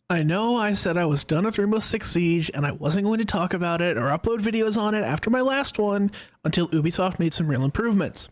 I know I said I was done with Rainbow Six Siege and I wasn't going to talk about it or upload videos on it after my last one until Ubisoft made some real improvements.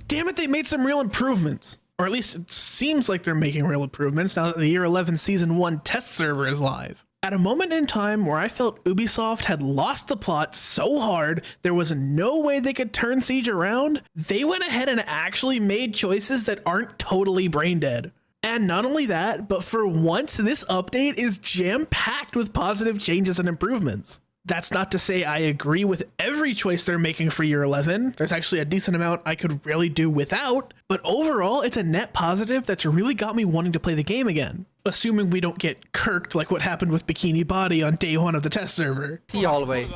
Damn it, they made some real improvements. Or at least it seems like they're making real improvements now that the Year 11 Season 1 test server is live. At a moment in time where I felt Ubisoft had lost the plot so hard there was no way they could turn Siege around, they went ahead and actually made choices that aren't totally brain dead. And not only that, but for once, this update is jam-packed with positive changes and improvements. That's not to say I agree with every choice they're making for Year 11. There's actually a decent amount I could really do without, but overall, it's a net positive that's really got me wanting to play the game again. Assuming we don't get kirked like what happened with Bikini Body on day 1 of the test server. See hallway.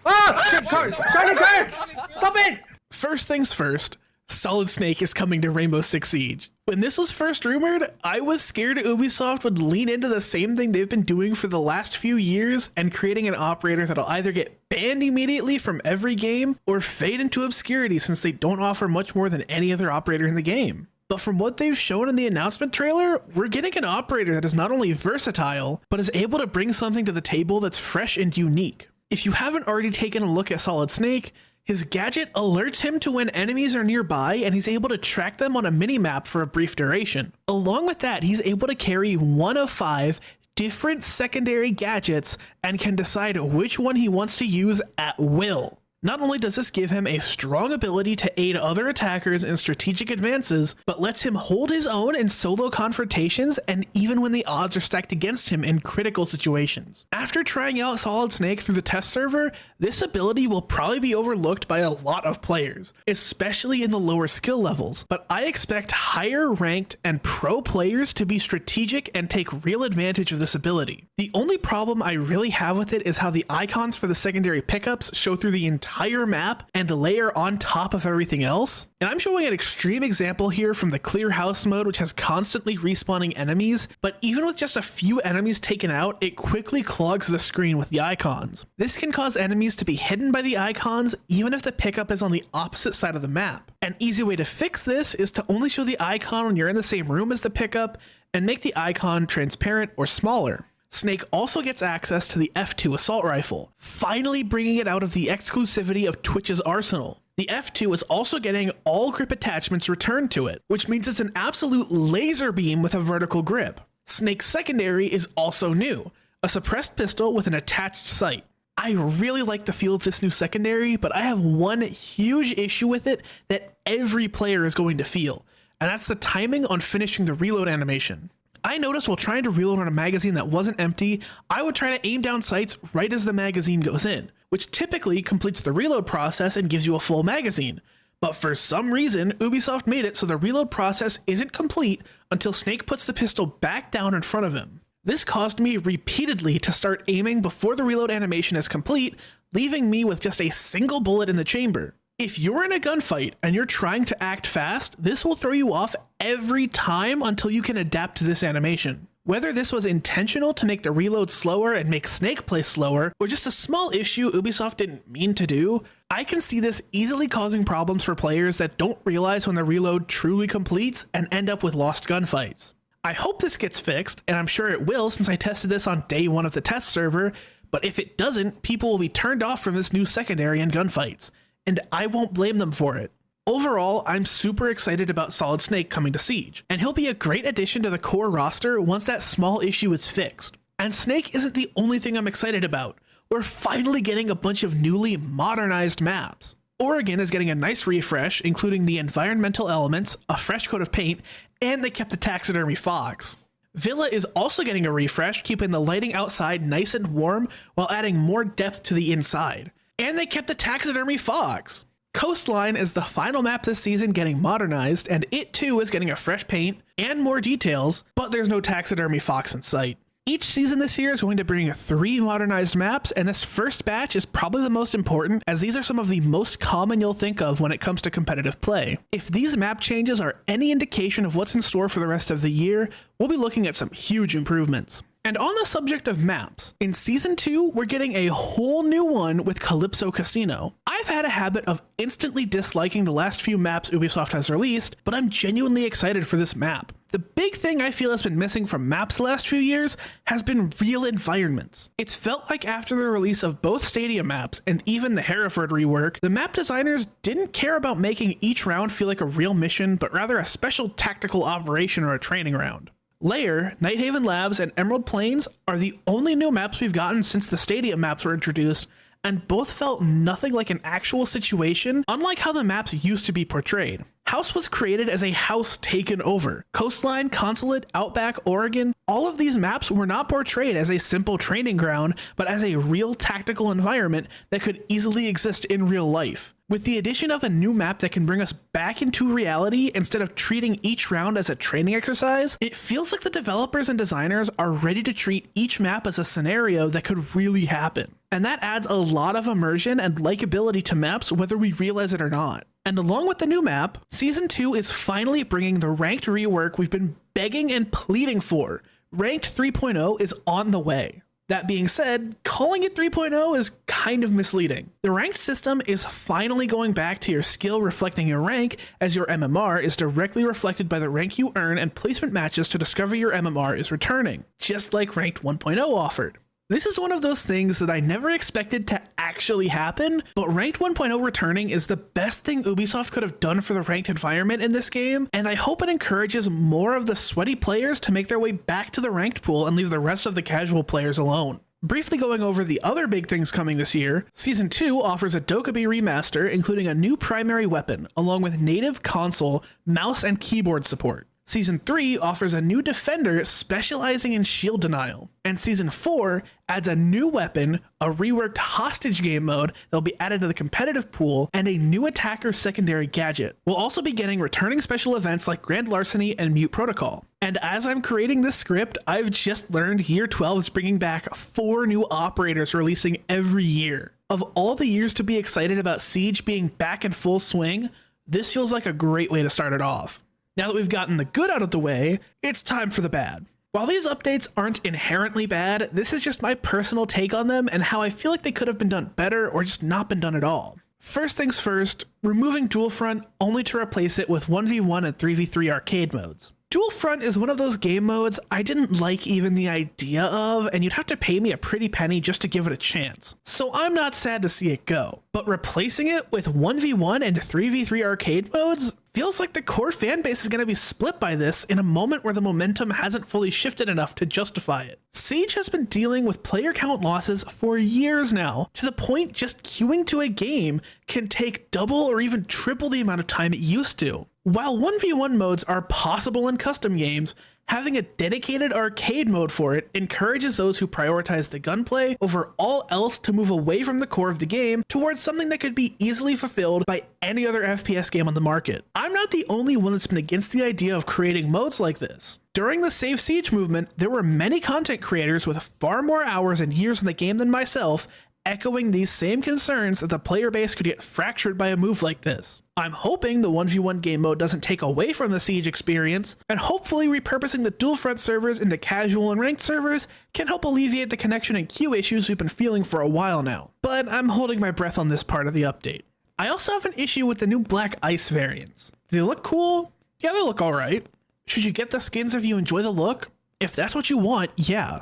Ah! Charlie Kirk! Stop it! First things first, Solid Snake is coming to Rainbow Six Siege. When this was first rumored, I was scared Ubisoft would lean into the same thing they've been doing for the last few years and creating an operator that'll either get banned immediately from every game or fade into obscurity since they don't offer much more than any other operator in the game. But from what they've shown in the announcement trailer, we're getting an operator that is not only versatile, but is able to bring something to the table that's fresh and unique. If you haven't already taken a look at Solid Snake, his gadget alerts him to when enemies are nearby and he's able to track them on a mini-map for a brief duration. Along with that, he's able to carry 1 of 5 different secondary gadgets and can decide which one he wants to use at will. Not only does this give him a strong ability to aid other attackers in strategic advances, but lets him hold his own in solo confrontations and even when the odds are stacked against him in critical situations. After trying out Solid Snake through the test server, this ability will probably be overlooked by a lot of players, especially in the lower skill levels, but I expect higher ranked and pro players to be strategic and take real advantage of this ability. The only problem I really have with it is how the icons for the secondary pickups show through the entire map and layer on top of everything else. And I'm showing an extreme example here from the Clear House mode, which has constantly respawning enemies, but even with just a few enemies taken out, it quickly clogs the screen with the icons. This can cause enemies to be hidden by the icons even if the pickup is on the opposite side of the map. An easy way to fix this is to only show the icon when you're in the same room as the pickup and make the icon transparent or smaller. Snake also gets access to the F2 assault rifle, finally bringing it out of the exclusivity of Twitch's arsenal. The F2 is also getting all grip attachments returned to it, which means it's an absolute laser beam with a vertical grip. Snake's secondary is also new, a suppressed pistol with an attached sight. I really like the feel of this new secondary, but I have one huge issue with it that every player is going to feel, and that's the timing on finishing the reload animation. I noticed while trying to reload on a magazine that wasn't empty, I would try to aim down sights right as the magazine goes in, which typically completes the reload process and gives you a full magazine. But for some reason, Ubisoft made it so the reload process isn't complete until Snake puts the pistol back down in front of him. This caused me repeatedly to start aiming before the reload animation is complete, leaving me with just a single bullet in the chamber. If you're in a gunfight and you're trying to act fast, this will throw you off every time until you can adapt to this animation. Whether this was intentional to make the reload slower and make Snake play slower, or just a small issue Ubisoft didn't mean to do, I can see this easily causing problems for players that don't realize when the reload truly completes and end up with lost gunfights. I hope this gets fixed, and I'm sure it will since I tested this on day 1 of the test server, but if it doesn't, people will be turned off from this new secondary in gunfights, and I won't blame them for it. Overall, I'm super excited about Solid Snake coming to Siege, and he'll be a great addition to the core roster once that small issue is fixed. And Snake isn't the only thing I'm excited about. We're finally getting a bunch of newly modernized maps. Oregon is getting a nice refresh, including the environmental elements, a fresh coat of paint, and they kept the taxidermy fox. Villa is also getting a refresh, keeping the lighting outside nice and warm while adding more depth to the inside. And they kept the taxidermy fox. Coastline is the final map this season getting modernized, and it too is getting a fresh paint and more details, but there's no taxidermy fox in sight. Each season this year is going to bring 3 modernized maps, and this first batch is probably the most important as these are some of the most common you'll think of when it comes to competitive play. If these map changes are any indication of what's in store for the rest of the year, we'll be looking at some huge improvements. And on the subject of maps, in Season 2, we're getting a whole new one with Calypso Casino. I've had a habit of instantly disliking the last few maps Ubisoft has released, but I'm genuinely excited for this map. The big thing I feel has been missing from maps the last few years has been real environments. It's felt like after the release of both Stadium maps and even the Hereford rework, the map designers didn't care about making each round feel like a real mission, but rather a special tactical operation or a training round. Lair, Nighthaven Labs, and Emerald Plains are the only new maps we've gotten since the Stadium maps were introduced, and both felt nothing like an actual situation, unlike how the maps used to be portrayed. House was created as a house taken over. Coastline, Consulate, Outback, Oregon, all of these maps were not portrayed as a simple training ground, but as a real tactical environment that could easily exist in real life. With the addition of a new map that can bring us back into reality instead of treating each round as a training exercise, it feels like the developers and designers are ready to treat each map as a scenario that could really happen. And that adds a lot of immersion and likability to maps whether we realize it or not. And along with the new map, Season 2 is finally bringing the ranked rework we've been begging and pleading for. Ranked 3.0 is on the way. That being said, calling it 3.0 is kind of misleading. The ranked system is finally going back to your skill reflecting your rank, as your MMR is directly reflected by the rank you earn, and placement matches to discover your MMR is returning, just like Ranked 1.0 offered. This is one of those things that I never expected to actually happen, but Ranked 1.0 returning is the best thing Ubisoft could have done for the ranked environment in this game, and I hope it encourages more of the sweaty players to make their way back to the ranked pool and leave the rest of the casual players alone. Briefly going over the other big things coming this year, Season 2 offers a Dokkaebi remaster, including a new primary weapon, along with native console, mouse, and keyboard support. Season 3 offers a new defender specializing in shield denial, and Season 4 adds a new weapon, a reworked hostage game mode that will be added to the competitive pool, and a new attacker secondary gadget. We'll also be getting returning special events like Grand Larceny and Mute Protocol. And as I'm creating this script, I've just learned Year 12 is bringing back 4 new operators releasing every year. Of all the years to be excited about Siege being back in full swing, this feels like a great way to start it off. Now that we've gotten the good out of the way, it's time for the bad. While these updates aren't inherently bad, this is just my personal take on them and how I feel like they could have been done better or just not been done at all. First things first, removing Dual Front only to replace it with 1v1 and 3v3 arcade modes. Dual Front is one of those game modes I didn't like even the idea of, and you'd have to pay me a pretty penny just to give it a chance. So I'm not sad to see it go. But replacing it with 1v1 and 3v3 arcade modes feels like the core fan base is going to be split by this in a moment where the momentum hasn't fully shifted enough to justify it. Siege has been dealing with player count losses for years now, to the point just queuing to a game can take double or even triple the amount of time it used to. While 1v1 modes are possible in custom games, having a dedicated arcade mode for it encourages those who prioritize the gunplay over all else to move away from the core of the game towards something that could be easily fulfilled by any other FPS game on the market. I'm not the only one that's been against the idea of creating modes like this. During the Save Siege movement, there were many content creators with far more hours and years in the game than myself, echoing these same concerns that the player base could get fractured by a move like this. I'm hoping the 1v1 game mode doesn't take away from the Siege experience, and hopefully repurposing the dual front servers into casual and ranked servers can help alleviate the connection and queue issues we've been feeling for a while now. But I'm holding my breath on this part of the update. I also have an issue with the new Black Ice variants. Do they look cool? Yeah, they look alright. Should you get the skins if you enjoy the look? If that's what you want, yeah.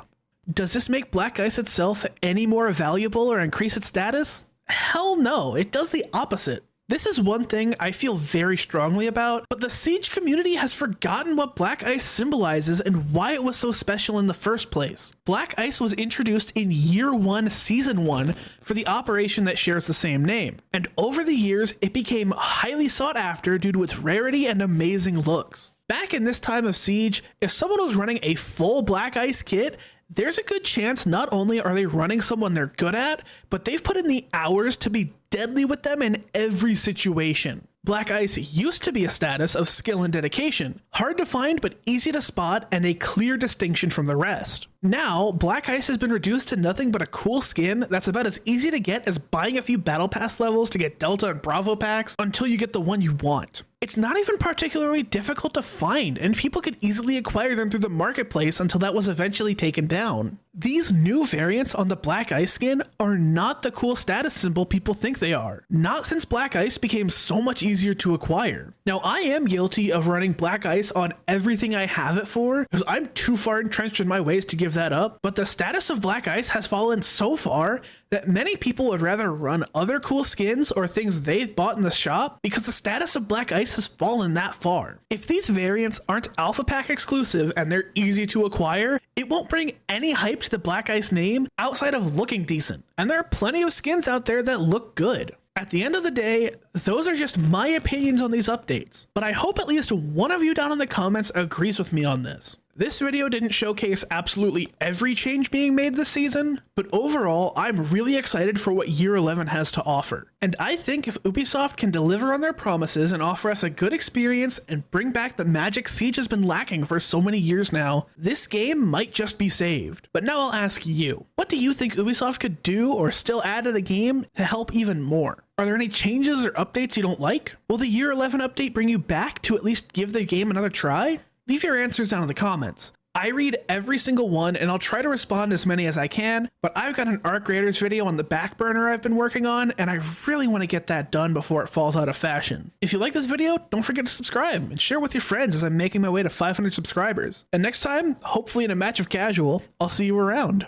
Does this make Black Ice itself any more valuable or increase its status? Hell no, it does the opposite. This is one thing I feel very strongly about, but the Siege community has forgotten what Black Ice symbolizes and why it was so special in the first place. Black Ice was introduced in Year 1, Season 1 for the operation that shares the same name, and over the years it became highly sought after due to its rarity and amazing looks. Back in this time of Siege, if someone was running a full Black Ice kit, there's a good chance not only are they running someone they're good at, but they've put in the hours to be deadly with them in every situation. Black Ice used to be a status of skill and dedication, hard to find but easy to spot and a clear distinction from the rest. Now, Black Ice has been reduced to nothing but a cool skin that's about as easy to get as buying a few Battle Pass levels to get Delta and Bravo packs until you get the one you want. It's not even particularly difficult to find, and people could easily acquire them through the marketplace until that was eventually taken down. These new variants on the Black Ice skin are not the cool status symbol people think they are. Not since Black Ice became so much easier to acquire. Now, I am guilty of running Black Ice on everything I have it for, because I'm too far entrenched in my ways to give that up, but the status of Black Ice has fallen so far that many people would rather run other cool skins or things they bought in the shop because the status of Black Ice has fallen that far. If these variants aren't Alpha Pack exclusive and they're easy to acquire, it won't bring any hype to the Black Ice name outside of looking decent. And there are plenty of skins out there that look good. At the end of the day, those are just my opinions on these updates, but I hope at least one of you down in the comments agrees with me on this. This video didn't showcase absolutely every change being made this season, but overall, I'm really excited for what Year 11 has to offer. And I think if Ubisoft can deliver on their promises and offer us a good experience and bring back the magic Siege has been lacking for so many years now, this game might just be saved. But now I'll ask you, what do you think Ubisoft could do or still add to the game to help even more? Are there any changes or updates you don't like? Will the Year 11 update bring you back to at least give the game another try? Leave your answers down in the comments. I read every single one and I'll try to respond as many as I can, but I've got an Arc Raiders video on the back burner I've been working on and I really want to get that done before it falls out of fashion. If you like this video, don't forget to subscribe and share with your friends as I'm making my way to 500 subscribers. And next time, hopefully in a match of casual, I'll see you around.